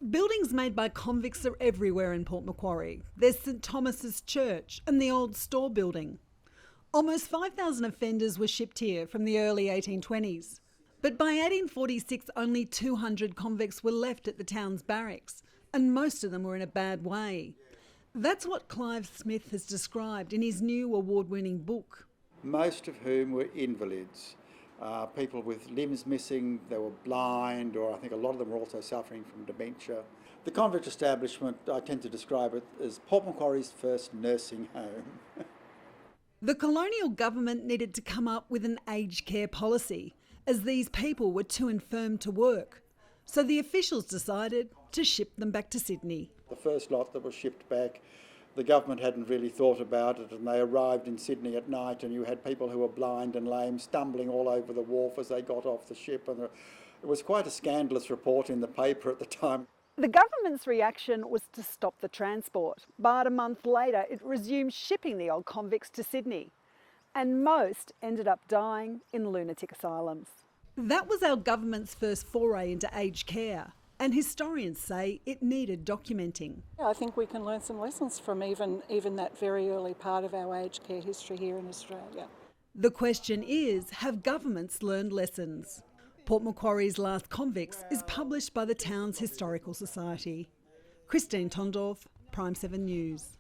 Buildings made by convicts are everywhere in Port Macquarie. There's St Thomas's Church and the old store building. Almost 5,000 offenders were shipped here from the early 1820s. But by 1846, only 200 convicts were left at the town's barracks, and most of them were in a bad way. That's what Clive Smith has described in his new award-winning book. Most of whom were invalids. People with limbs missing, they were blind, or I think a lot of them were also suffering from dementia. The convict establishment, I tend to describe it as Port Macquarie's first nursing home. The colonial government needed to come up with an aged care policy, as these people were too infirm to work. So the officials decided to ship them back to Sydney. The first lot that was shipped back, the government hadn't really thought about it, and they arrived in Sydney at night, and you had people who were blind and lame stumbling all over the wharf as they got off the ship, and it was quite a scandalous report in the paper at the time. The government's reaction was to stop the transport, but a month later it resumed shipping the old convicts to Sydney, and most ended up dying in lunatic asylums. That was our government's first foray into aged care. And historians say it needed documenting. I think we can learn some lessons from even that very early part of our aged care history here in Australia. The question is, have governments learned lessons? Port Macquarie's Last Convicts is published by the town's Historical Society. Christine Tondorf, Prime 7 News.